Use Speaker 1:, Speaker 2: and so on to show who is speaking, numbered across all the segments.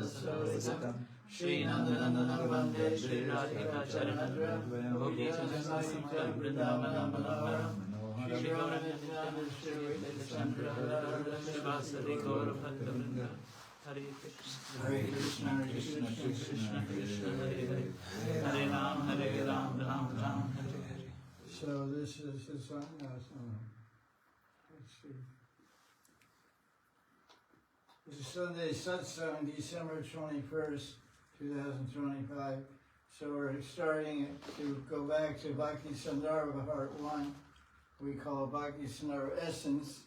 Speaker 1: Sasatam Shri Nandanandana Vande Shri Radhika Charanadram Gopi Chandrasamakam Vrindavanam Manoharam Shri Gauranityam Shri Chandra Shivasadi Gaura Bhakta Vrinda Hare Krishna Krishna Krishna Krishna Hare Hare Hare Ram Ram Ram Hare Hare.
Speaker 2: So this is the song. Let's see. This is Sunday Satsang, December 21st, 2025. So we're starting to go back to Bhakti Sandarbha Part 1. We call Bhakti Sandarbha Essence,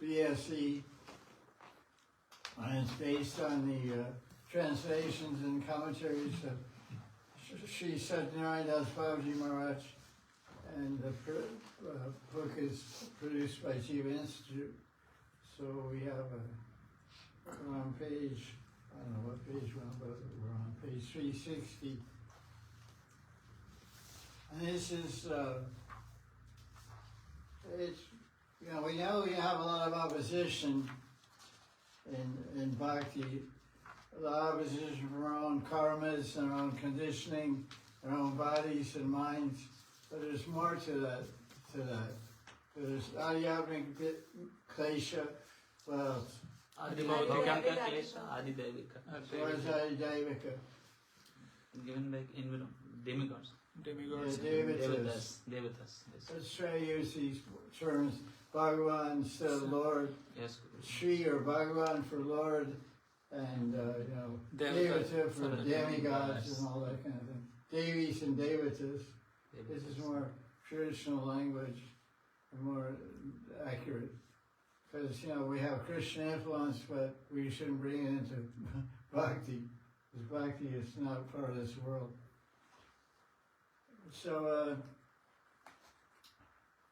Speaker 2: BSE. And it's based on the translations and commentaries of Sri Satyanarayana Babaji Maharaj. And the book is produced by Jiva Institute. So we have we're on page, I don't know what page we're on, but we're on page 360. And this is, it's, we know we have a lot of opposition in Bhakti, a lot of opposition from our own karmas and our own conditioning, our own bodies and minds. But there's more to that. There's Adhyatmic Klesha, well,
Speaker 1: Adibhaudika Klesha, Adidevika.
Speaker 2: What is Adidevika?
Speaker 1: Given by demigods.
Speaker 2: Devatas.
Speaker 1: Devatas.
Speaker 2: Let's try to use these terms. Bhagavan instead of Lord.
Speaker 1: Yes.
Speaker 2: Shri or Bhagavan for Lord, and Devata for demigods and all that kind of thing. Devis and Devatas. This is more traditional language and more accurate. Because, we have Krishna influence, but we shouldn't bring it into Bhakti. Because Bhakti is not part of this world. So,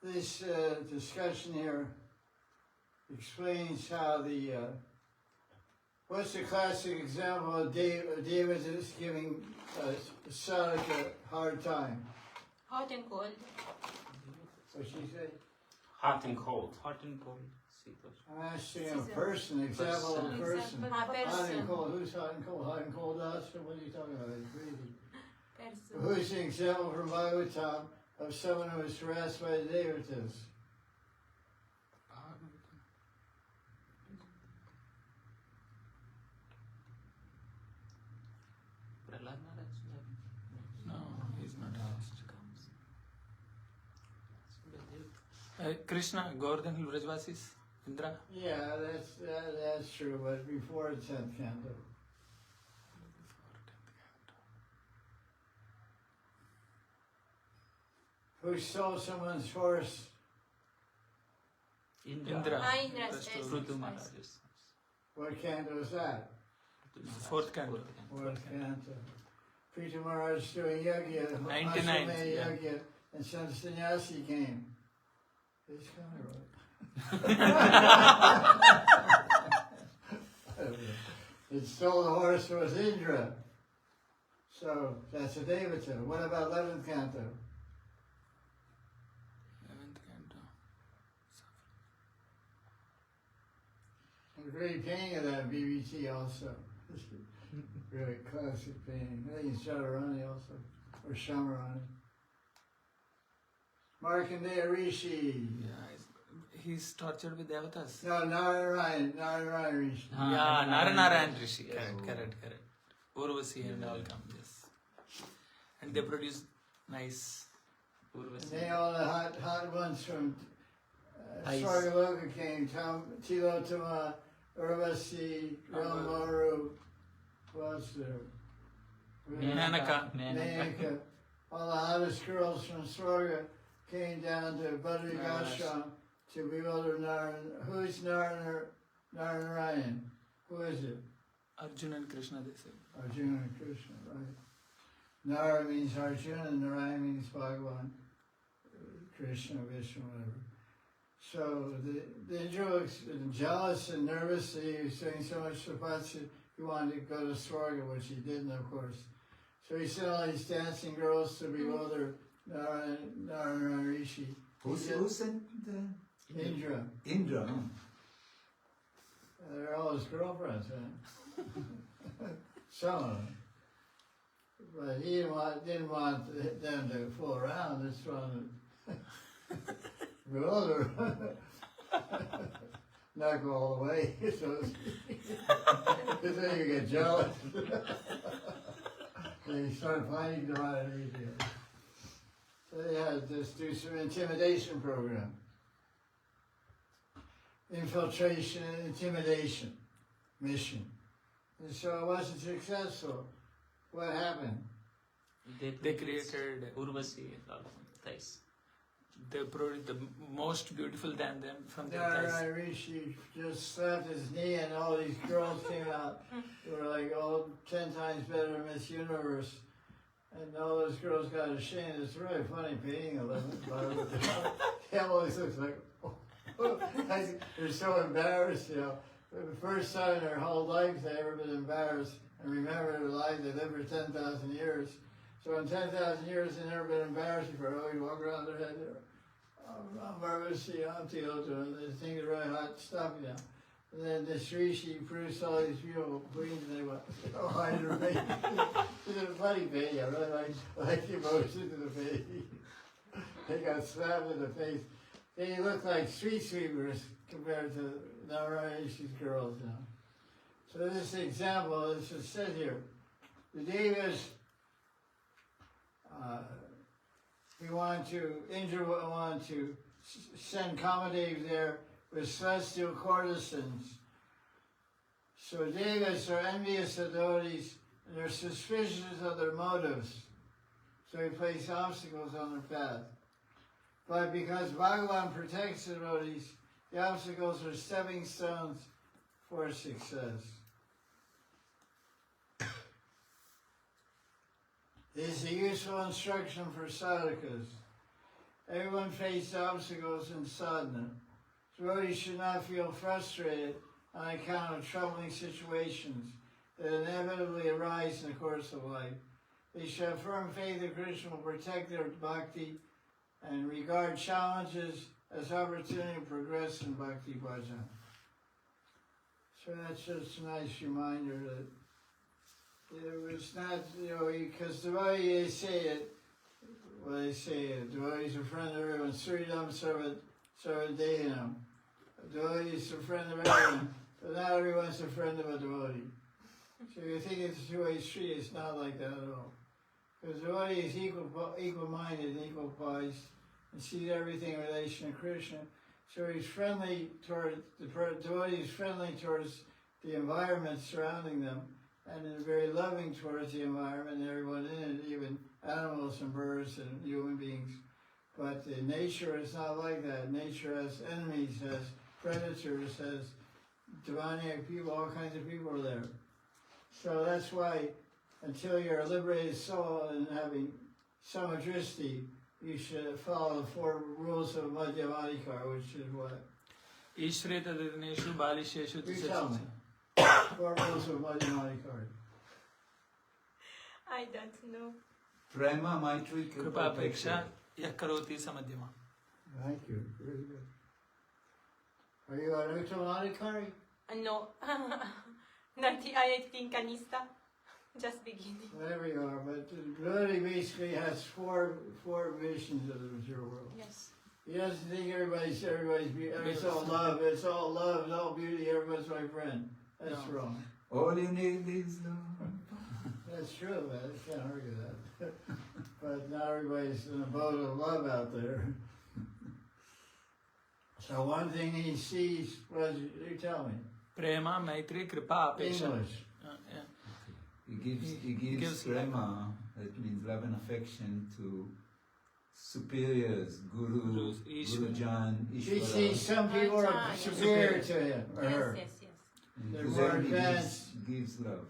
Speaker 2: this discussion here explains how what's the classic example of Devatas giving sadhaka a hard time?
Speaker 3: Hot and cold.
Speaker 2: What'd she say?
Speaker 4: Hot and cold.
Speaker 1: Hot and cold.
Speaker 2: I'm asking a person, example of a person. Hot and cold. Who's hot and cold? Hot and cold us? What are you talking about? It's breathing. Who's the example from Bhagavatam of someone who was harassed by the Devatas?
Speaker 5: No, he's not asked. Krishna, Govardhan Hill Vrajvasis, Indra.
Speaker 2: Yeah, that's true, but before the 10th canto. Who stole someone's horse?
Speaker 1: Indra.
Speaker 2: What canto is that?
Speaker 5: Fourth canto.
Speaker 2: Fourth canto. Prita Maharaj doing yagya,
Speaker 5: 99.
Speaker 2: Yagya, and some sannyasi came. It's kind of right. It stole the horse was Indra. So that's a Devata. What about 11th canto?
Speaker 5: 11th canto.
Speaker 2: A great painting of that BBT also. Really classic painting. I think it's Radharani also, or Shamarani. Markandeya Rishi.
Speaker 5: Yeah, he's tortured with devatas.
Speaker 2: No, Narayana Rishi.
Speaker 5: Yeah, Narayana Rishi. Correct. Urvasi and all come, yes. And they produce nice Urvasi.
Speaker 2: They all the hot ones from Svargaloka came. Tilotama, Urvasi, Ramaru, who else there? Menaka. All the hottest girls from Svarga came down to Badri Ashram to bewilder Narayana. Who is Narayana? Who is it?
Speaker 5: Arjuna and Krishna, they say.
Speaker 2: Arjuna and Krishna, right. Nara means Arjuna and Narayana means Bhagavan, Krishna, Vishnu, whatever. So the Indra was jealous and nervous that he was doing so much tapasya. He wanted to go to Swarga, which he didn't, of course. So he sent all these dancing girls to bewilder Narayana Rishi.
Speaker 6: Who sent the
Speaker 2: Indra.
Speaker 6: Indra?
Speaker 2: They're all his girlfriends, huh? some of them. But he didn't want them to fool around, just wanted to go over. Not go all the way, so then you get jealous. And you start finding them out easier. So they had to just do some intimidation program. Infiltration and intimidation mission. And so it wasn't successful. What happened?
Speaker 5: They created
Speaker 1: Urvasi and all thais.
Speaker 5: They produced the most beautiful than them from their
Speaker 2: Narayana
Speaker 5: thighs.
Speaker 2: Rishi just slapped his knee and all these girls came out. They were like all 10 times better than Miss Universe. And all those girls got ashamed. It's really funny painting of them. They always looks like, they're so embarrassed, you know. For the first time in their whole life they ever been embarrassed and remember their life. They lived for 10,000 years. So in 10,000 years they never been embarrassed before. Oh, you walk around their head there. I'm nervous, I'm Theodore. They think it's really hot stuff, you know. And then the Rishi produced all these beautiful queens and they went, oh, hide her face. It's a funny baby. I really like the emotion of the baby. They got slapped in the face. They look like street sweepers compared to Narayan's girls, you know. So this example, this is said here. The Devas, we want to send Kamadev there with celestial courtesans. So Devas are envious of devotees and they're suspicious of their motives. So we place obstacles on their path. But because Bhagavan protects the devotees, the obstacles are stepping stones for success. This is a useful instruction for sadhakas. Everyone faces obstacles in sadhana. Devotees should not feel frustrated on account of troubling situations that inevitably arise in the course of life. They should have firm faith that Krishna will protect their bhakti and regard challenges as opportunity to progress in bhakti bhajan. So that's just a nice reminder that it was not, you know, because the way they say it, well, they say it, devotees are friend of everyone, Suridam Sarvadehinam. Devotees are friend of everyone, but not everyone's a friend of a devotee. So you think it's a two-way street, it's not like that at all. Because the devotee is equal-minded and equal-poised and sees everything in relation to Krishna. So he's friendly toward, the devotee is friendly towards the environment surrounding them and is very loving towards the environment and everyone in it, even animals and birds and human beings. But the nature is not like that. Nature has enemies, has predators, has demoniac people, all kinds of people are there. So that's why until you're a liberated soul and having samadristi, you should follow the 4 rules of Madhyamadikar, which is what?
Speaker 5: Ishreta Dineshu Balisheshu
Speaker 2: You tell me. 4 rules of Madhyamadikar.
Speaker 3: I don't know.
Speaker 6: Prema, Maitri,
Speaker 5: Kripa Apeksha Yakaroti Samadhyama.
Speaker 2: Thank you. Very good. Are you on Uttamadikari?
Speaker 3: No. Nati ayat kanista. Just beginning.
Speaker 2: Whatever you are, but Devotee basically has four visions of the material world.
Speaker 3: Yes.
Speaker 2: He doesn't think everybody's it's all love, it's all beauty, everyone's my friend. That's wrong.
Speaker 6: All you need is love.
Speaker 2: That's true, man. I can't argue that. But not everybody's in a boat of love out there. So one thing he sees was, you tell me.
Speaker 5: Prema, Maitri, Kripa, Apeksha.
Speaker 2: English.
Speaker 6: He gives prema, that means love and affection, to superiors, Guru, Guru Jan,
Speaker 2: He
Speaker 6: Ishvara.
Speaker 2: sees some people are superior to him or her.
Speaker 3: Yes.
Speaker 6: And
Speaker 2: They're
Speaker 6: to
Speaker 2: more
Speaker 6: them he
Speaker 2: advanced.
Speaker 6: gives love.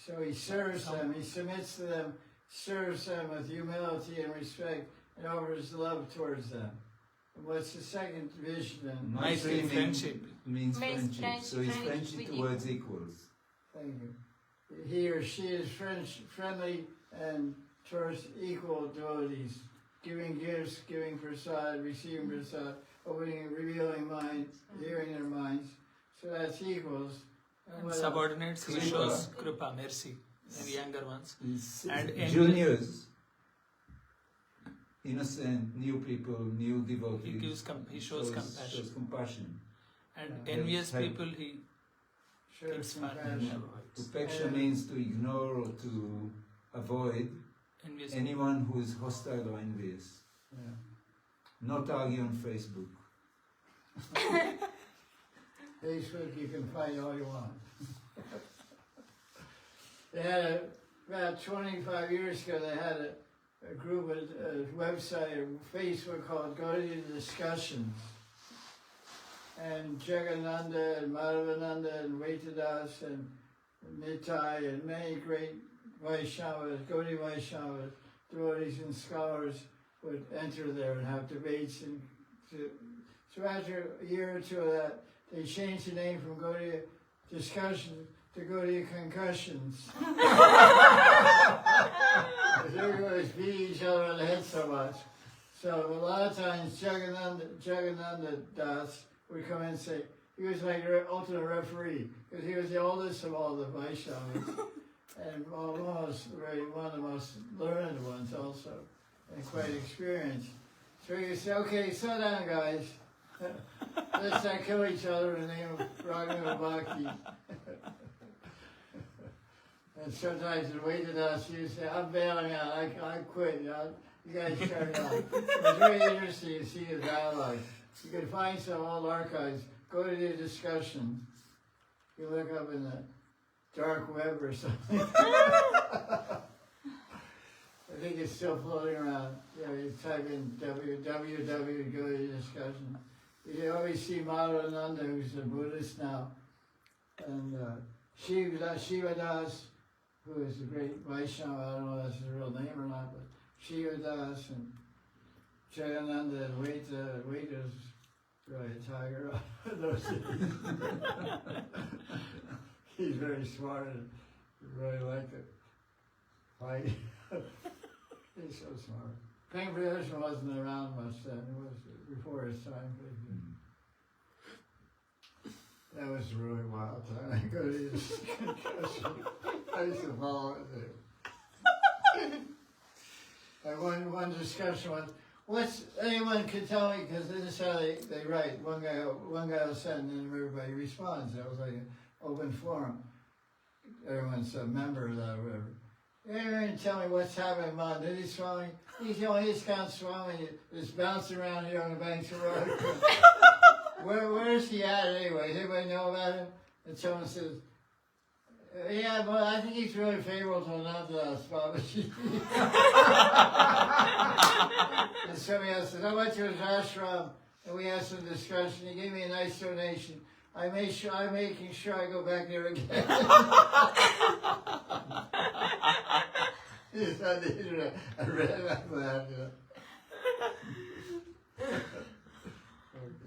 Speaker 2: So he serves them, he submits to them, serves them with humility and respect, and offers love towards them. And what's the second vision then?
Speaker 5: Maitri, friendship.
Speaker 6: Means
Speaker 3: Means
Speaker 6: friendship. So he's
Speaker 3: friendship
Speaker 6: friendship
Speaker 3: with
Speaker 6: towards equals.
Speaker 2: Thank you. He or she is friendly and towards equal devotees, giving gifts, giving prasad, receiving prasad, opening and revealing minds, hearing their minds. So that's equals.
Speaker 5: And subordinates, he shows Kripa, mercy. maybe younger ones.
Speaker 6: And
Speaker 5: And
Speaker 6: juniors, innocent, new people, new devotees.
Speaker 5: He shows compassion.
Speaker 6: Shows compassion.
Speaker 5: And
Speaker 2: Yeah.
Speaker 5: envious
Speaker 6: Help.
Speaker 5: people, he
Speaker 2: Shows
Speaker 5: keeps
Speaker 2: compassion.
Speaker 6: Upeksha means to ignore or to avoid
Speaker 5: envious.
Speaker 6: anyone who is hostile or envious.
Speaker 2: Yeah.
Speaker 6: Not argue on Facebook.
Speaker 2: Facebook, you can fight all you want. They had about 25 years ago, they had a group, a website, a Facebook called Go to the Discussions. And Jagadananda and Madhavananda and Vaitadas and Nitai and many great Vaishnavas, Gaudiya Vaishnavas, devotees and scholars would enter there and have debates. And so after a year or two of that, they changed the name from Gaudiya Discussions to Gaudiya Concussions. Because everybody was beating each other on the head so much. So a lot of times Jagadananda Das would come in and say, he was like the ultimate referee, because he was the oldest of all the Vaishnavas, and almost one of the most learned ones also, and quite experienced. So he would say, okay, slow down guys, let's not kill each other in the name of Raghunath Bhakti. And sometimes the way to us, he would say, I'm bailing out, I quit, you guys carry on. It's very interesting to see the dialogue. You can find some old archives. Go to the discussion. You look up in the dark web or something. I think it's still floating around. You type in www, go to the discussion. You always see Madhavananda, who's a Buddhist now, and Shiva Das, who is a great Vaishnava. I don't know if that's his real name or not, but Shiva Das and Jayananda and Waita's really a tiger. He's very smart and really like it. Fight. He's so smart. Pankradeshan wasn't around much then. It was before his time. That was a really wild time. I go to his concussion. I used to follow it. And one discussion was, anyone can tell me, because this is how they write. One guy will send and everybody responds. That was like an open forum. Everyone's a member of that or whatever. Anyone tell me what's happening, Mahanidhi Swami? He's the only ISKCON Swami that's bouncing around here on the banks of the road. Where is he at anyway? Does anybody know about him? And someone says, yeah, but I think he's really favorable to Anandadas, Babaji. And somebody else says, I went to his ashram and we had some discussion. He gave me a nice donation. I'm making sure I go back there again. It's on the internet. I read about that.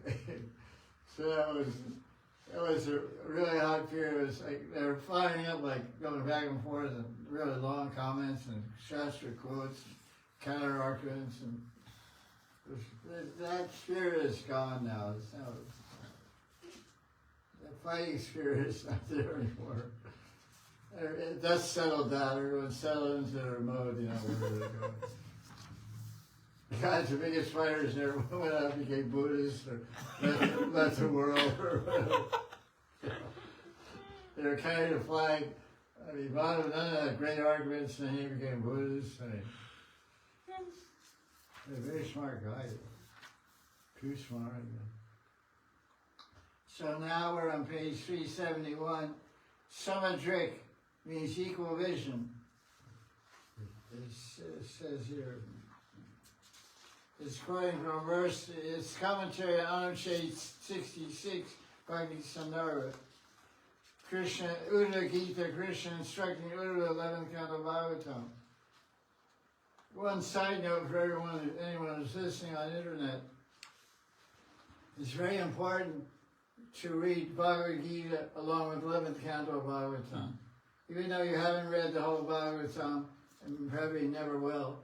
Speaker 2: Okay. So that was a really hot period. It was like they were firing up, like going back and forth, and really long comments and Shastra quotes, counter arguments, and that spirit is gone now. The fighting spirit is not there anymore. That's settled down. Everyone's settled into their mode, where they go. The guys, the biggest fighters never went out and became Buddhists or left the world or whatever. They were carrying a flag. I mean, Madananda had great arguments and he became Buddhist. They're a very smart guy. Too smart. So now we're on page 371. Samadrik means equal vision. It says here. It's quoting from a verse, it's commentary on Anushade 66, Bhakti Sandarbha. Krishna, Uddhava Gita, Krishna instructing Uddhava 11th canto Bhagavatam. One side note for anyone who's listening on the internet. It's very important to read Bhagavad Gita along with 11th canto Bhagavatam. Even though you haven't read the whole Bhagavatam, and probably never will.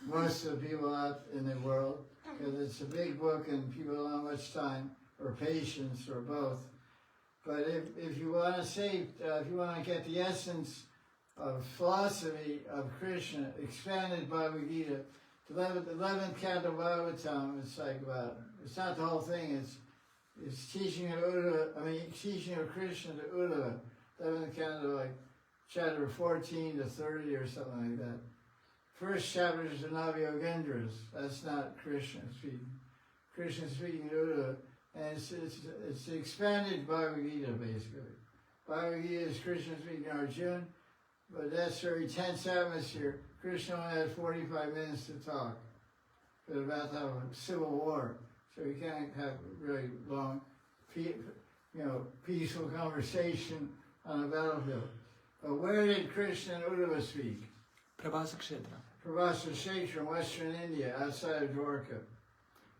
Speaker 2: Most of the people out in the world, because it's a big book and people don't have much time or patience or both. But if you want to say, if you want to get the essence of philosophy of Krishna, expanded Bhagavad Gita, the 11th canto Bhagavatam, it's like about, it's not the whole thing, it's teaching of teaching of Krishna to Uddhava, 11th canto, like chapter 14 to 30 or something like that. First chapter is the Navyogendras, that's not Krishna speaking. Krishna speaking to Uddhava, and it's the expanded Bhagavad Gita basically. Bhagavad Gita is Krishna speaking to Arjuna, but that's very tense atmosphere. Krishna only had 45 minutes to talk. They're about to have a civil war, so you can't have a really long, peaceful conversation on a battlefield. But where did Krishna and Uddhava speak?
Speaker 5: Prabhasa Kshetra.
Speaker 2: Prabhasa Kshetra in Western India, outside of Dwarka.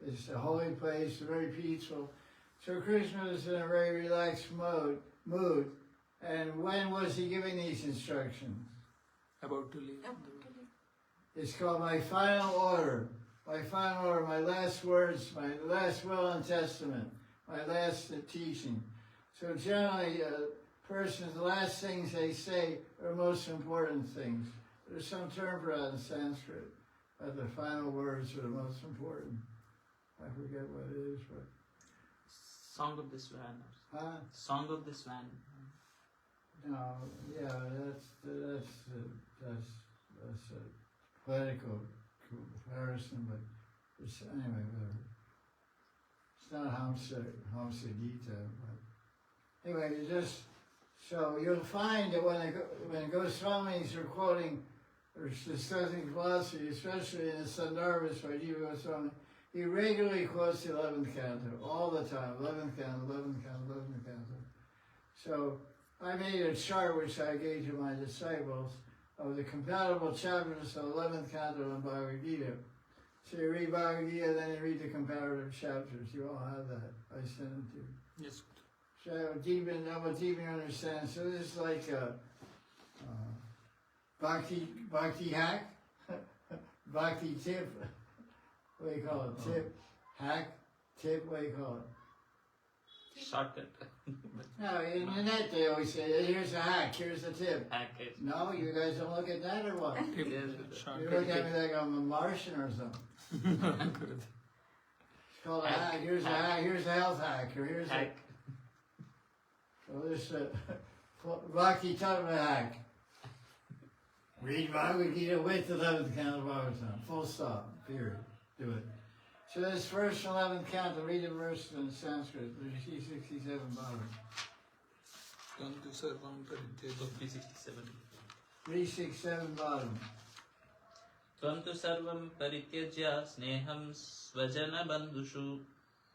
Speaker 2: It's a holy place, very peaceful. So Krishna was in a very relaxed mood. And when was he giving these instructions?
Speaker 5: About to leave.
Speaker 2: It's called my final order. My final order, my last words, my last will and testament, my last teaching. So generally, persons, the last things they say are most important things. There's some term for that in Sanskrit, but the final words are the most important. I forget what it is, but...
Speaker 1: Song of the Swan.
Speaker 2: Huh?
Speaker 1: Song of the Swan.
Speaker 2: No, yeah, that's a poetical comparison, but it's, anyway, whatever. It's not Hamsa Gita, but anyway, so you'll find that when Goswamis are quoting or discussing philosophy, especially in the Sandarbhas by Jiva Goswami, he regularly quotes the 11th canto, all the time, 11th canto, 11th canto, 11th canto. So I made a chart which I gave to my disciples of the compatible chapters of 11th canto in Bhagavad Gita. So you read Bhagavad Gita, then you read the comparative chapters. You all have that. I sent it to you.
Speaker 5: Yes.
Speaker 2: So I will deepen understand. So this is like a Bhakti hack, Bhakti tip. What do you call it? Tip, hack, tip. What do you call it?
Speaker 1: Shortcut.
Speaker 2: No, in the net they always say, here's a hack, here's a tip.
Speaker 1: Hack it.
Speaker 2: No, you guys don't look at that or what?
Speaker 5: Tip.
Speaker 2: You look at me like I'm a Martian or something.
Speaker 5: Good.
Speaker 2: It's called a hack. Here's a hack. Here's a health hack. Or here's
Speaker 1: Hack.
Speaker 2: So this Bhakti Tattva hack. Read Bhagavad Gita with the 11th canto of Bhagavatam. Full stop. Period. Do it. So this first 11th canto, read the verse in Sanskrit. 367 bottom.
Speaker 1: 367.
Speaker 2: 367 bottom.
Speaker 1: Tvam tu sarvam parityajya sneham svajana bandhushu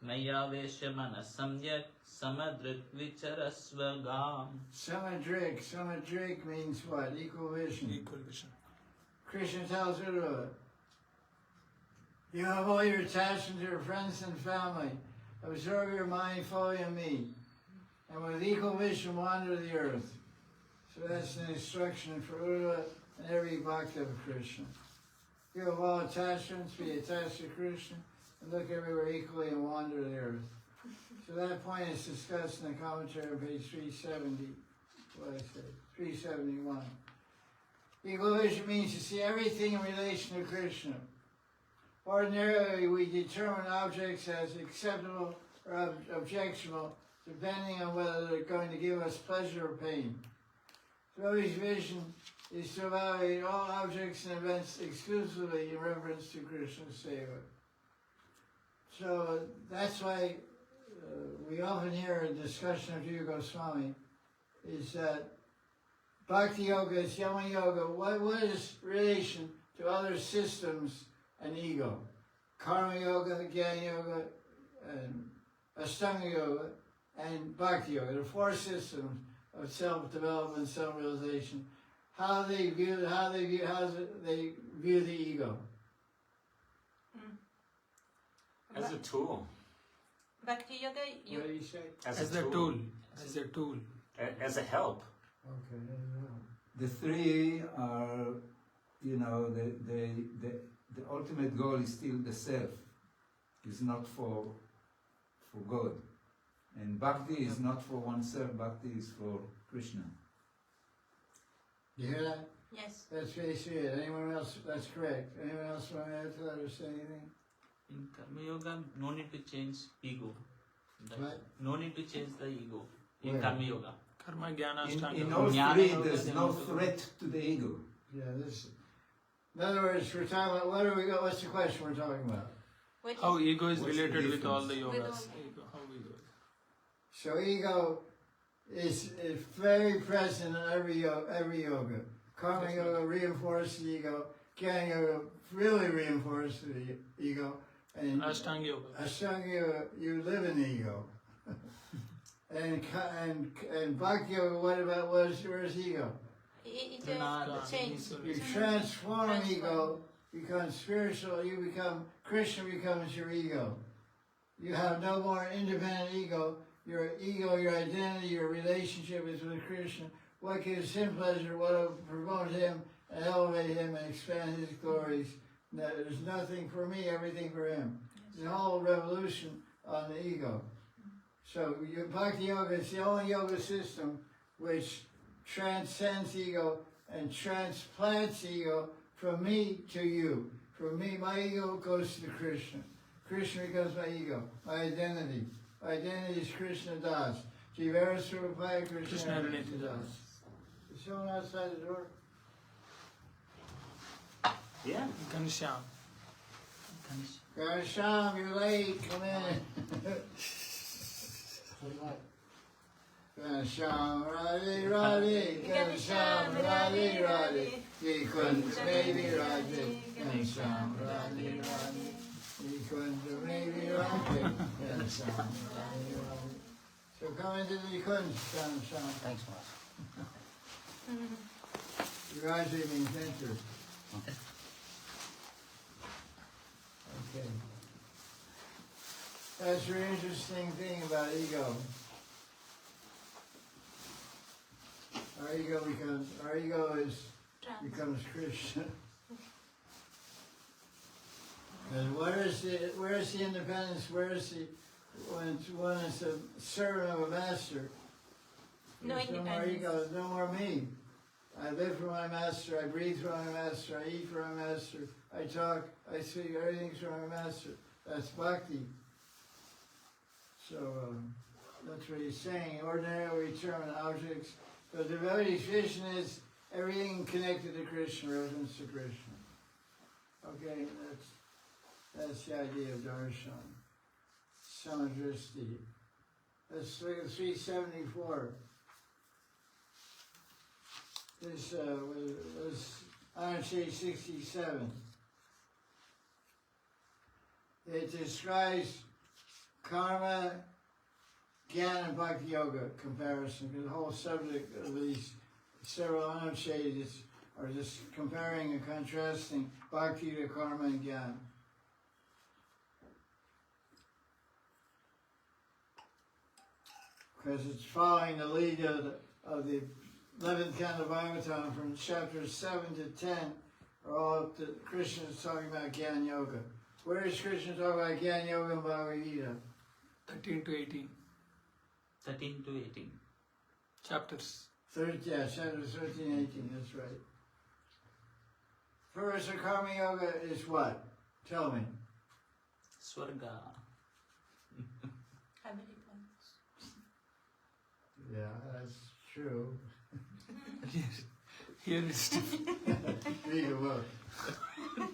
Speaker 1: mayavesha manasamyak samadrik vicharasvagam. Samadrik
Speaker 2: means what? Equal vision.
Speaker 5: Equal vision.
Speaker 2: Krishna tells Uddhava, you have all your attachment to your friends and family. Absorb your mind fully in me. And with equal vision wander the earth. So that's an instruction for Uddhava and every bhakta of Krishna. You have all attachments, be attached to Krishna, and look everywhere equally and wander the earth. So that point is discussed in the commentary on page 370. What I said, 371. Equal vision means to see everything in relation to Krishna. Ordinarily, we determine objects as acceptable or objectionable, depending on whether they're going to give us pleasure or pain. Yogi's vision is to evaluate all objects and events exclusively in reference to Krishna's seva. So that's why we often hear in discussion of Jiva Goswami is that Bhakti Yoga is Yama Yoga. What is relation to other systems and ego? Karma Yoga, Gyan Yoga, and Ashtanga Yoga, and Bhakti Yoga. The four systems of self-development, self-realization. How they view the ego.
Speaker 4: As a tool.
Speaker 3: Bhakti Yoga,
Speaker 2: What do you say?
Speaker 5: As a tool. As a tool.
Speaker 4: As a help.
Speaker 2: Okay.
Speaker 6: The three are, the ultimate goal is still the self. It's not for God. And bhakti is not for oneself, bhakti is for Krishna.
Speaker 2: You hear that?
Speaker 3: Yes.
Speaker 2: That's basically it. Anyone else? That's correct. Anyone else want to add to that or say anything?
Speaker 1: In Karma Yoga, no need to change ego.
Speaker 2: What?
Speaker 1: No need to change the ego. In
Speaker 2: Where?
Speaker 1: Karma Yoga.
Speaker 5: Karma, Jnana,
Speaker 6: In
Speaker 5: Ashtanga.
Speaker 6: all
Speaker 1: Jnana
Speaker 6: three,
Speaker 1: yoga
Speaker 6: there's
Speaker 1: is
Speaker 6: no
Speaker 1: also-
Speaker 6: threat to the ego.
Speaker 2: Yeah, this. In other words, we're talking about what are we? What's the question we're talking about?
Speaker 3: Which
Speaker 5: How ego is
Speaker 6: What's the
Speaker 5: related with all the
Speaker 6: difference?
Speaker 5: yogas.
Speaker 3: With all-
Speaker 5: Ego, how ego is.
Speaker 2: So ego is very present in every yoga. Karma yoga reinforces the ego. Gyan yoga really reinforces the ego. And
Speaker 5: Ashtanga yoga.
Speaker 2: Ashtanga yoga, you live in the ego. and Bhakti yoga, where's ego?
Speaker 3: it's
Speaker 1: Pranada.
Speaker 3: a change.
Speaker 2: You transform ego, become spiritual, you become, Krishna becomes your ego. You have no more independent ego. Your ego, your identity, your relationship is with Krishna. What gives him pleasure, what will promote him and elevate him and expand his glories. There's nothing for me, everything for him. The whole revolution on the ego. So Bhakti Yoga is the only yoga system which transcends ego and transplants ego from me to you. From me, my ego goes to Krishna. Krishna becomes my ego, my identity. My identity is Krishna Das. Jivara Surupaya Krishna
Speaker 5: Krishna
Speaker 2: Das. Is someone outside the door?
Speaker 4: Yeah.
Speaker 5: Ghanshyam.
Speaker 2: Ghanshyam, you're late. Come in. Ghanshyam, Radhe, Radhe. Ghanshyam, Radhe, Radhe. Yekunja, baby, Radhe. Ghanshyam, Radhe, Radhe. Yekunja, baby, Radhe. Ghanshyam, Radhe, Radhe. So come into the Yekunja, Ghanshyam.
Speaker 7: Thanks, Maharaj.
Speaker 2: You guys are being censored. Okay. That's the interesting thing about ego. Our ego becomes Krishna. And where is the independence? When one is a servant of a master?
Speaker 3: No
Speaker 2: There's no more
Speaker 3: independence.
Speaker 2: ego, there's no more me. I live for my master, I breathe for my master, I eat for my master, I talk, I speak, everything's for my master. That's bhakti. So that's what he's saying. Ordinarily we determine objects. The devotee's vision is everything connected to Krishna, reference to Krishna. Okay, that's the idea of darshan. Samadristi. Let's look at 374. This was on page 67. It describes karma, gyan, and bhakti yoga comparison. The whole subject of these several annotations are just comparing and contrasting bhakti to karma and gyan. Because it's following the lead of the 11th canto Bhagavatam from chapters 7 to 10 are all up to Krishna's talking about Gyan Yoga. Where is Krishna talking about Gyan Yoga and Bhagavad Gita?
Speaker 5: 13 to 18
Speaker 1: 13 to 18.
Speaker 5: chapters.
Speaker 2: Chapters 13 and 18, that's right. First, the Karma Yoga is what? Tell me.
Speaker 1: Swarga.
Speaker 3: Heavenly planets.
Speaker 2: Yeah, that's true.
Speaker 5: Here is
Speaker 2: Read the book.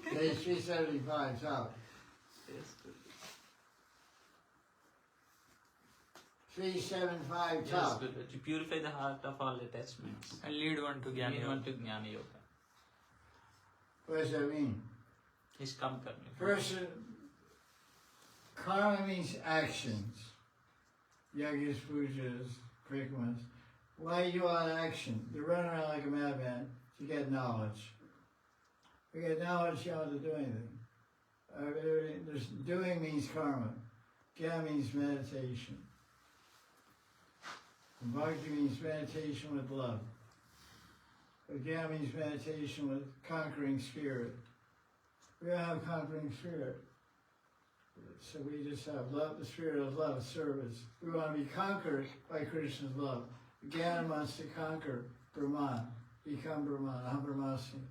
Speaker 2: Page 375, top.
Speaker 1: Yes.
Speaker 2: 375,
Speaker 1: Yes,
Speaker 2: top.
Speaker 1: good. To purify the heart of all attachments.
Speaker 5: and lead one to Jnana
Speaker 1: Lead
Speaker 5: Yoga.
Speaker 1: one to Jnana Yoga.
Speaker 2: What does that mean?
Speaker 1: Niskam karma.
Speaker 2: Person, karma means actions. Yagas, pujas, prikmas. Why you do all that action? You run around like a madman to get knowledge. To get knowledge, you don't have to do anything. Doing means karma. Gyan means meditation. And bhakti means meditation with love. But Gyan means meditation with conquering spirit. We don't have conquering spirit. So we just have love, the spirit of love, service. We want to be conquered by Krishna's love. Gyan wants to conquer Brahman, become Brahman, Aham Brahmasmi.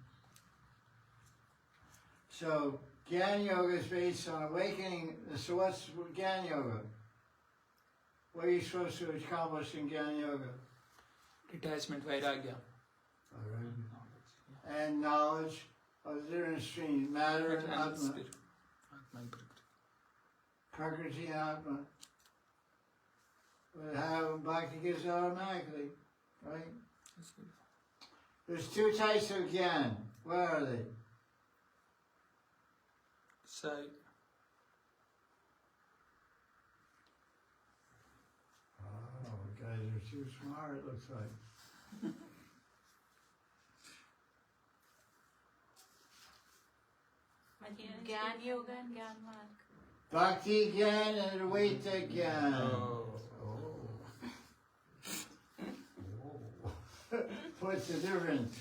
Speaker 2: So Gyan Yoga is based on awakening. So what's Gyan Yoga? What are you supposed to accomplish in Gyan Yoga?
Speaker 5: Detachment, vairagya.
Speaker 2: And knowledge of the different streams, matter and Atma,
Speaker 5: Spirit. Atma and Prakriti.
Speaker 2: Prakriti and Atma. But how Bhakti gives it automatically, right?
Speaker 5: That's good.
Speaker 2: There's two types of Gyan. What are they?
Speaker 5: So,
Speaker 2: Oh, guys are too smart, it looks like.
Speaker 3: Gyan Yoga and Gyan Marg.
Speaker 2: Bhakti Gyan and Advaita Gyan.
Speaker 5: oh.
Speaker 2: What's the difference?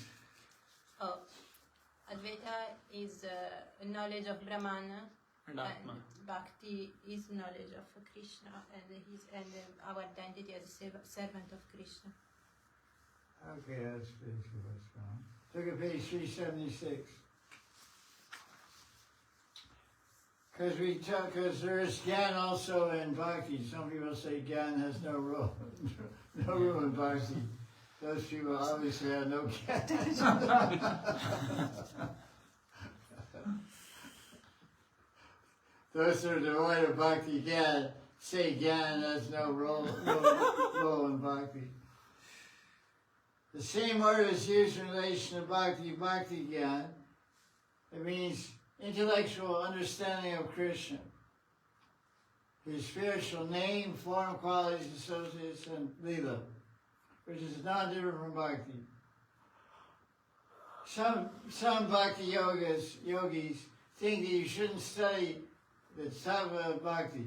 Speaker 3: Oh, Advaita is knowledge of Brahman,
Speaker 5: And Atma.
Speaker 3: and Bhakti is knowledge of Krishna, and our identity as a servant of Krishna.
Speaker 2: Okay, that's basically what's going on. Look at page 376. Because there is Gyan also in Bhakti. Some people say Gyan has no role, no room in Bhakti. Those people obviously have no Gyan. Those that are devoid of Bhakti Gyan say Gyan has no role in Bhakti. The same word is used in relation to Bhakti Gyan. It means intellectual understanding of Krishna. His spiritual name, form, qualities, associates, and lila, which is not different from Bhakti. Some Bhakti yogis think that you shouldn't study the Tattva of Bhakti.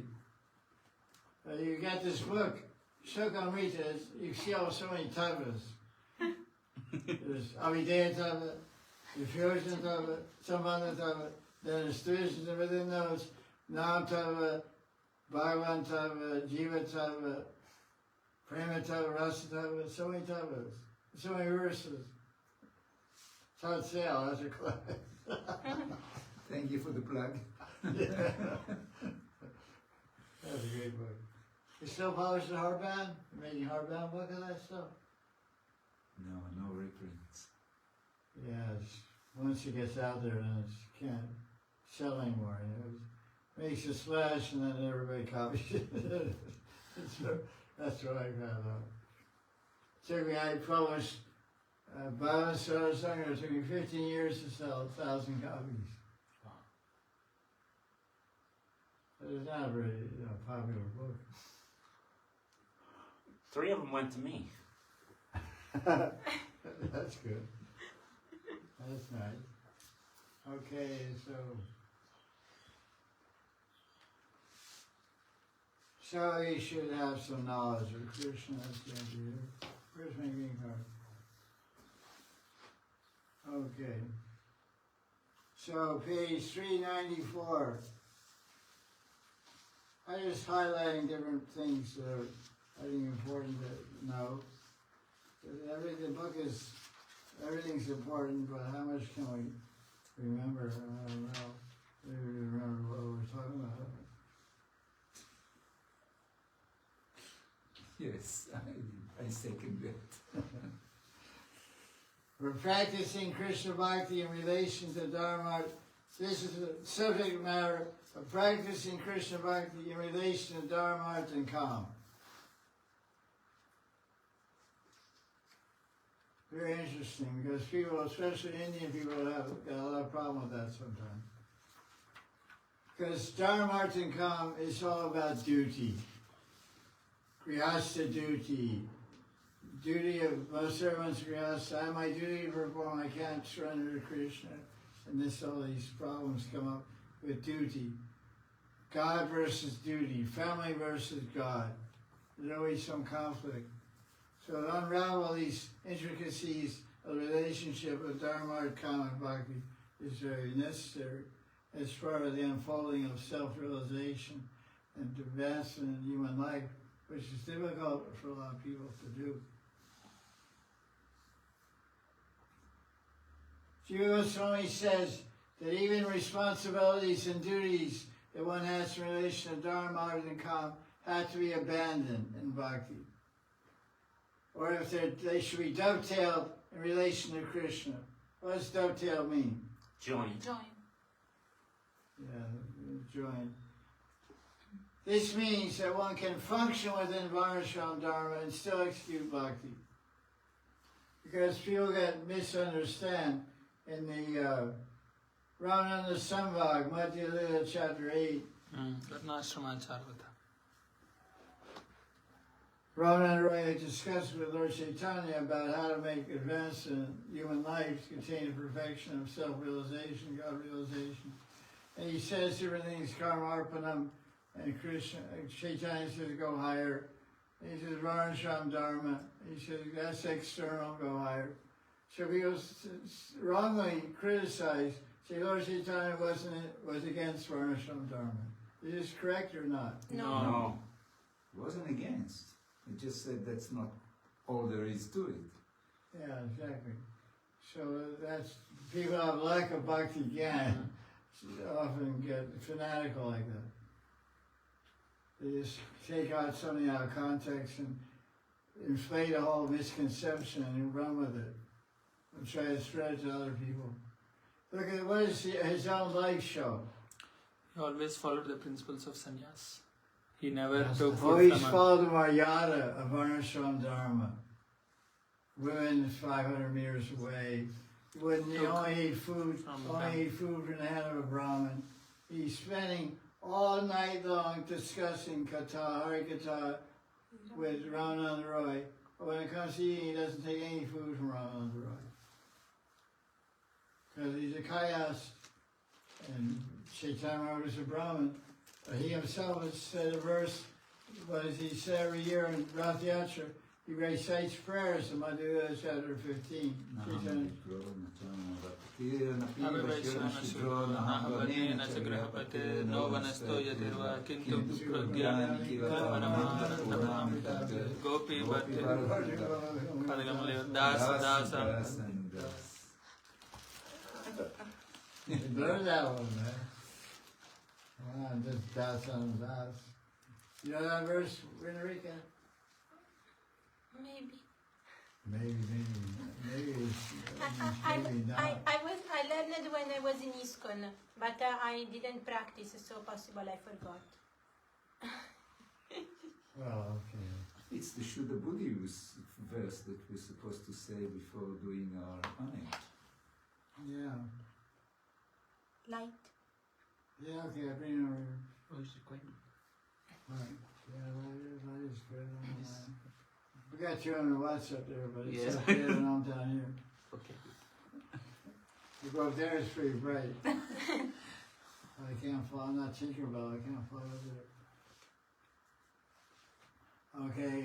Speaker 2: You got this book, Shokamrita, you see all so many tattvas. There's Avideya Tattva, Diffusion Tattva, Sambandha Tattva, then there's divisions within those, Nam Tattva, Bhagavan Tattva, Jiva Tattva, Prema Tattva, Rasa Tattva, so many tattvas, so many verses. It's hard sale, that's a class.
Speaker 6: Thank you for the plug.
Speaker 2: Yeah. That's a great book. You still publish the hardbound? You making hardbound book of that stuff?
Speaker 6: No reprints.
Speaker 2: Yes. Once it gets out there, then it can't sell anymore. You know? It makes a splash, and then everybody copies it. That's what I found out. Took me, I published Bhava Sarasanga. It took me 15 years to sell 1,000 copies. It's not a very popular book.
Speaker 4: 3 of them went to me.
Speaker 2: That's good. That's nice. Okay, so you should have some knowledge of Krishna. That's the idea. Where's my green card? Okay. So page 394. I'm just highlighting different things that are, I think, important to know. The book is, everything's important, but how much can we remember? I don't know. Maybe we remember what we're talking about.
Speaker 6: Yes, I second that.
Speaker 2: We're practicing Krishna Bhakti in relation to Dharma. This is the subject matter of practicing Krishna Bhakti in relation to Dharma and Kam. Very interesting, because people, especially Indian people, have got a lot of problem with that sometimes. Because Dharma and Kam is all about duty. Grihastha duty. Duty of most servants, Grihastha. I have my duty to perform, I can't surrender to Krishna. And all these problems come up with duty. God versus duty, family versus God. There's always some conflict. So to unravel these intricacies of the relationship of Dharma, Kama, and Bhakti is very necessary. as part of the unfolding of self-realization and advancement in human life, which is difficult for a lot of people to do. Jiva Goswami says that even responsibilities and duties that one has in relation to Dharma, Artha, and Kama have to be abandoned in bhakti. Or if they should be dovetailed in relation to Krishna. What does dovetail mean?
Speaker 4: Join.
Speaker 2: Yeah, join. This means that one can function within Varnashram Dharma and still execute bhakti. Because people get misunderstand in the Ramananda Samvag, Madhya Lila, chapter 8. Ramananda Roy discussed with Lord Caitanya about how to make advance in human life, contain the perfection of self-realization, God-realization. And he says different things, karma arpanam, and Krishna, Caitanya says go higher. And he says Varnashram Dharma. He says that's external, go higher. So people wrongly criticize, say Lord Caitanya was against Varnashram Dharma. Is this correct or not?
Speaker 4: No.
Speaker 6: It wasn't against. It just said that's not all there is to it.
Speaker 2: Yeah, exactly. So that's, people have lack of bhakti gyan often get fanatical like that. They just take out something out of context and inflate a whole misconception and run with it and try to spread it to other people. Look at what does his own life show?
Speaker 5: He always followed the principles of sannyas. He never took
Speaker 2: Oh,
Speaker 5: food
Speaker 2: he's
Speaker 5: from
Speaker 2: followed the Maryada of Varnashram Dharma. Women 500 meters away. He only eat food from the hand of a Brahmin. He's spending all night long discussing Katha, Hari Katha with Ramananda Roy. But when it comes to eating, he doesn't take any food from Ramananda Roy. Because he's a Kayas, and Chaitanya Maharaj is a Brahmin. He himself has said a verse, what does he say every year in Rath Yatra? He recites prayers in Madhya chapter 15. Learn that one, man. Just das on das. You know that verse, Renarika?
Speaker 3: Maybe.
Speaker 2: Maybe not.
Speaker 3: I learned when I was in ISKCON, but I didn't practice, so possible I forgot.
Speaker 2: Well, okay.
Speaker 6: It's the Shuddha Buddhi verse that we're supposed to say before doing our honey.
Speaker 2: Yeah.
Speaker 3: Light.
Speaker 2: Yeah, okay, I bring it over here.
Speaker 1: Oh, is it quite?
Speaker 2: Right. Yeah, that is good. We got you on the WhatsApp there, but it's up there and I'm down here.
Speaker 1: Okay.
Speaker 2: You go up there, it's pretty bright. I can't fly, I'm not Tinkerbell, I can't fly over there. Okay,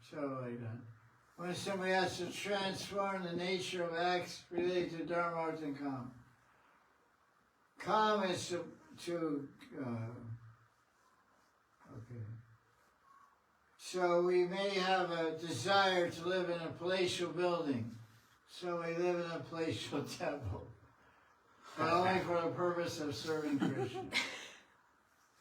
Speaker 2: so like that. When somebody has to transform the nature of acts related to Dharma, Artha, and Kama. Kama is to okay. So we may have a desire to live in a palatial building. So we live in a palatial temple. But only for the purpose of serving Krishna.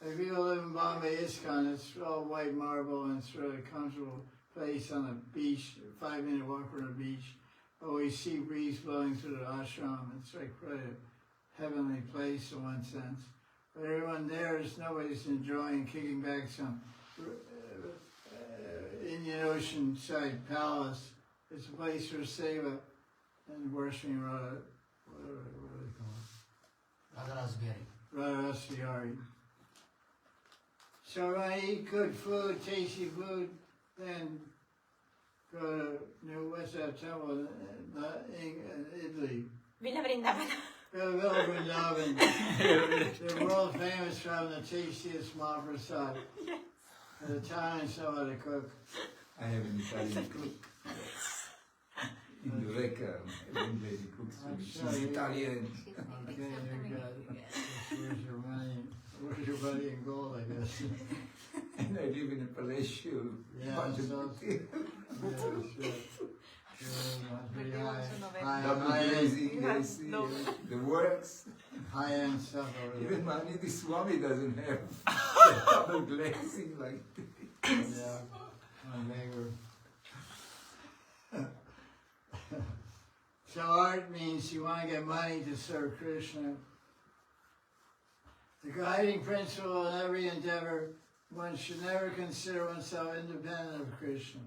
Speaker 2: If people live in Bombay ISKCON, it's all white marble and it's really a comfortable place on a beach, 5-minute walk from the beach. But we see breeze blowing through the ashram. It's like quite a heavenly place in one sense. But everyone there is, nobody's enjoying kicking back some Indian Ocean side palace. It's a place for seva and worshiping Radha, what do they call it? Radha Rasbihari. So when I eat good food, tasty food, then go to, what's that temple in Italy?
Speaker 3: Villa Vrindavana.
Speaker 2: Villa Vrindavan. They're world famous for having the tastiest Mahaprasad. Yes. The Italians know how to cook.
Speaker 6: I have an Italian cook. in the Reka. One lady cooks for me. She's Italian.
Speaker 2: Okay, you got it. Where's your money? Where's your money in gold, I guess?
Speaker 6: And I live in a palatial
Speaker 2: Yeah,
Speaker 6: budget.
Speaker 2: so-
Speaker 6: Double
Speaker 2: High-end
Speaker 6: glazing, AC, the works.
Speaker 2: high-end stuff over
Speaker 6: Even
Speaker 2: there.
Speaker 6: Mahanidhi Swami doesn't have double glazing like this.
Speaker 2: Yeah, my neighbor. So art means you want to get money to serve Krishna. The guiding principle in every endeavor, one should never consider oneself independent of Krishna.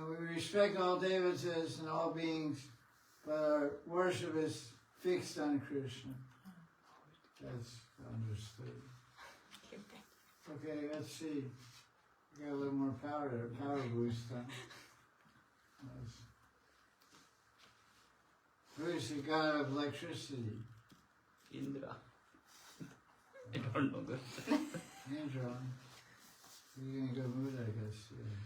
Speaker 2: We respect all devatas and all beings, but our worship is fixed on Krishna. That's understood. Okay, let's see. We got a little more power boost on. Who's the god of electricity?
Speaker 1: Indra. I don't know that.
Speaker 2: Andrew. You're in a good mood, I guess. Yeah.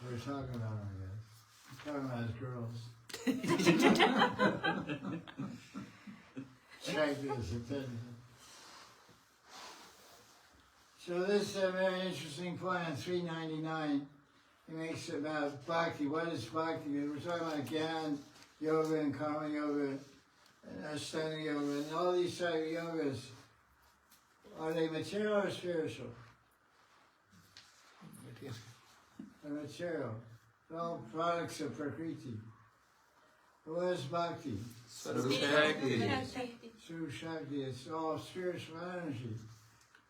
Speaker 2: We're talking about him, I guess. We're talking about his girls. Check this attention. So this is a very interesting point on 399. He makes it about bhakti. What is bhakti? We're talking about gyan, yoga, and karma yoga, and ashtanga yoga, and all these type of yogas. Are they material or spiritual? They're material. They're all products of Prakriti. But what is bhakti?
Speaker 6: Swarup
Speaker 2: Swarup Shakti. It's all spiritual energy.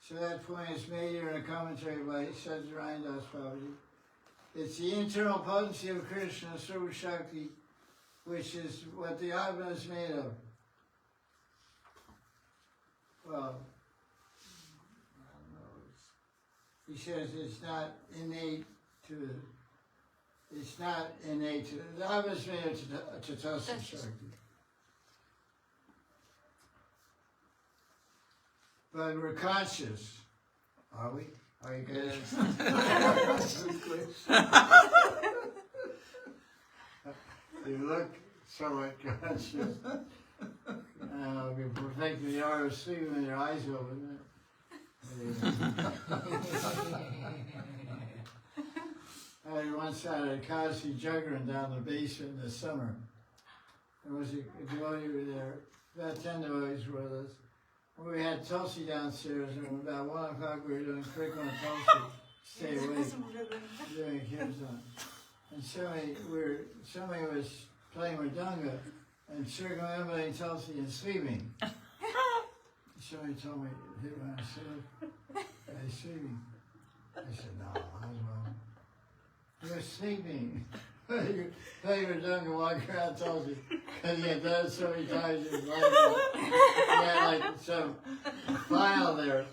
Speaker 2: So that point is made here in a commentary by Sanatana Babaji. It's the internal potency of Krishna, Swarup Shakti, which is what the Atma is made of. Well, I don't know. He says it's not innate to the, the Atma is made of Tatasa Shakti. But we're conscious, are we? Are you guys? You look somewhat conscious. You're perfecting the art of sleeping with your eyes open. I once had a Kasi juggling down the basement in the summer. There was a devotee there, about 10 devotees were with us. We had Tulsi downstairs, and about 1 o'clock we were doing curriculum Tulsi, stay awake, doing kirtan. And somebody was playing Mridanga and circumambulating Tulsi and sleeping. Somebody told me, when I said, "Are you sleeping?" I said, "No, I was wrong. You're sleeping." You play Mridanga, walk around Tulsi, because he had done it so many times in his life. He had like some file there,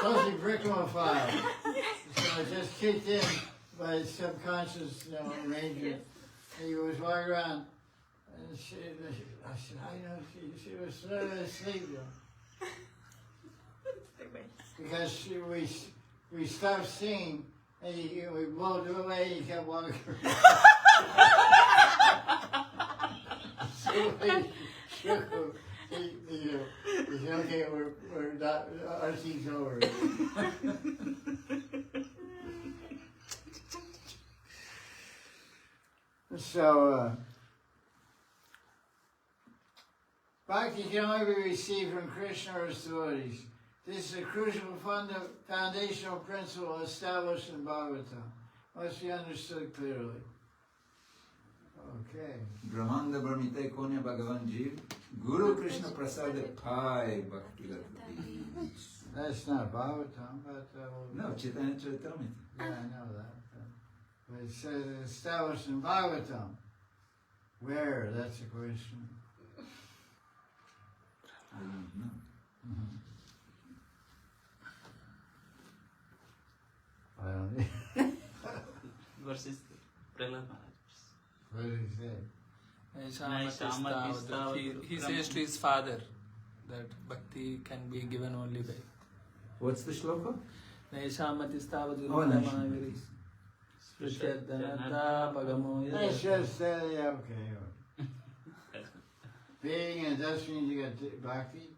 Speaker 2: Tulsi Brickham file. So it just kicked in by his subconscious, arrangement. And he was walking around, and I said, I know she was asleep, because we stopped singing. And we blow it away, and he kept walking around. So we shook him. He said, "Okay, we're not, our team's over." So, bhakti can only be received from Krishna or his devotees. This is a crucial foundational principle established in Bhagavatam. Must be understood clearly. Okay.
Speaker 6: Brahmanda Brahmite Konya Bhagavan Jeev Guru Krishna Prasad Pai Bhakti Latvi.
Speaker 2: That's not Bhagavatam, but...
Speaker 6: No, Caitanya Charitamrita.
Speaker 2: Yeah, I know that. But it says it's established in Bhagavatam. Where? That's the question.
Speaker 6: I don't know.
Speaker 2: Mm-hmm. I don't know.
Speaker 1: Versus Prahlad Maharaj.
Speaker 2: What did he say?
Speaker 5: He says to his father that bhakti can be given only by.
Speaker 6: What's the shloka?
Speaker 5: Naishamati stavad
Speaker 6: Oh,
Speaker 5: Mahaviri.
Speaker 2: Let's just say, okay. Being and thus means you got bhakti.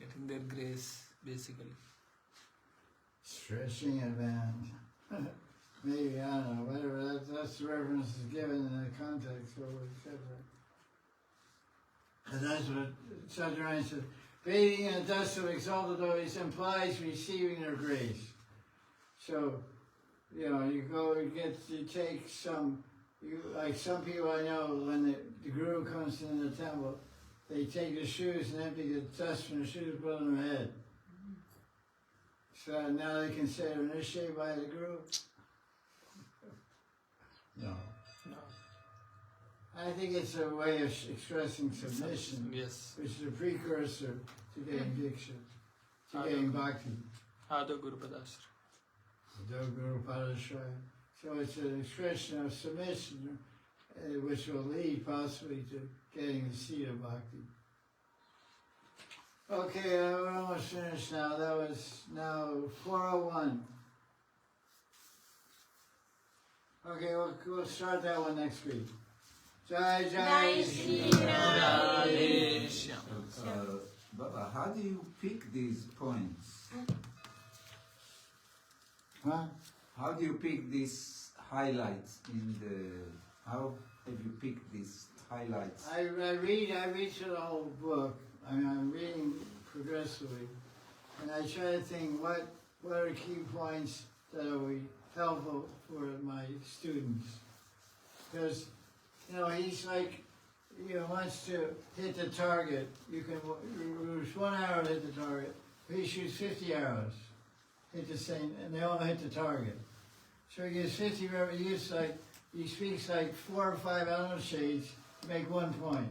Speaker 5: Getting their grace, basically.
Speaker 2: Stretching advance. Maybe, I don't know, whatever, that's the reference is given in the context of what he said, right? And that's what Sadhana said. Bathing in the dust of exalted devotees implies receiving their grace. So, you know, you take some, like some people I know, when the guru comes into the temple, they take the shoes and empty the dust from the shoes, put it on their head. So now they can say they're initiated by the guru. No. I think it's a way of expressing submission,
Speaker 5: Yes.
Speaker 2: which is a precursor to getting diksha, to getting bhakti.
Speaker 5: Ado Guru Padasra.
Speaker 2: Guru Padashraya. So it's an expression of submission, which will lead possibly to getting the seed of bhakti. Okay, we're almost finished now. That was now 401. Okay, we'll start that one next week. Jai Jai Shri Ram.
Speaker 6: Baba, how do you pick these points?
Speaker 2: Huh?
Speaker 6: How do you pick these highlights in the? How have you picked these highlights?
Speaker 2: I read through the whole book. I mean, I'm reading progressively, and I try to think what are key points that will be helpful for my students. Because, you know, he's like, wants to hit the target. You can use 1 arrow to hit the target. He shoots 50 arrows, hit the same, and they all hit the target. So he gets 50 arrows. He speaks like 4 or 5 element shades to make 1 point.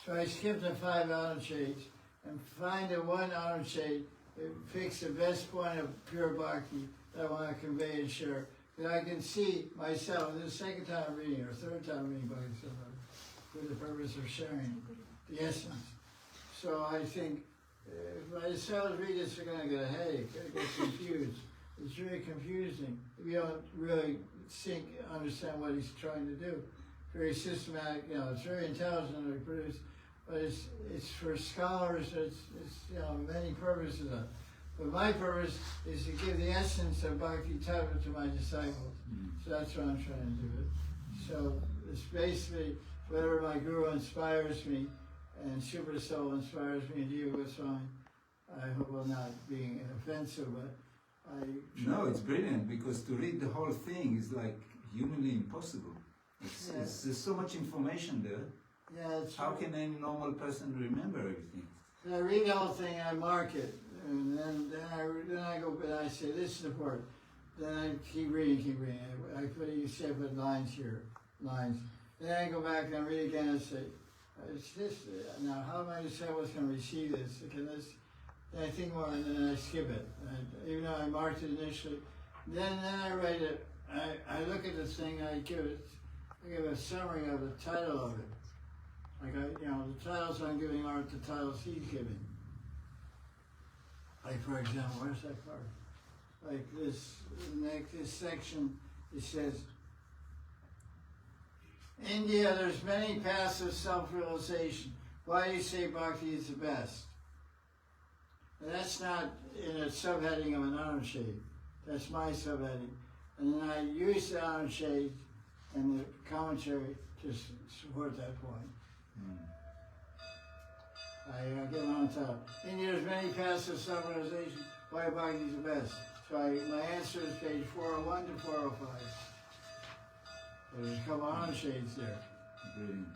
Speaker 2: So I skip the 5 element shades and find the 1 element shade that picks the best point of pure bhakti that I want to convey and share. That I can see myself, this is the second time I'm reading, or third time reading Bhakti Sandarbha, for the purpose of sharing the essence. So I think, if myself read this, you're going to get a headache, get confused. It's really confusing if you don't really understand what he's trying to do. Very systematic, it's very intelligently produced, but it's for scholars, it's many purposes. But my purpose is to give the essence of Bhakti Tattva to my disciples. So that's what I'm trying to do. So it's basically whatever my guru inspires me, and Super Soul inspires me, and Jiva Goswami. I hope I'm not being offensive, but
Speaker 6: No, it's brilliant, because to read the whole thing is like humanly impossible. There's so much information there.
Speaker 2: Yeah,
Speaker 6: How can any normal person remember everything?
Speaker 2: I read the whole thing, I mark it, and then I go, and I say, this is the part. Then I keep reading. I put lines here, lines. Then I go back and I read again and say, it's this, now how am I disciples going to receive this? Then I think more, and then I skip it. Even though I marked it initially, then I write it, I look at the thing, I give a summary of the title of it. Like the titles I'm giving aren't the titles he's giving. Like, for example, where's that part? Like this section, it says, India, there's many paths of self-realization. Why do you say Bhakti is the best? And that's not in a subheading of an iron shade. That's my subheading. And then I use the iron shade and the commentary to support that point. I get on top. India, there's many paths of self-realization. Why Bhakti is the best? So my answer is page 401 to 405. There's a couple of shades there.
Speaker 6: Brilliant.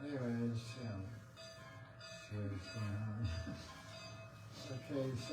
Speaker 2: Anyways, okay. So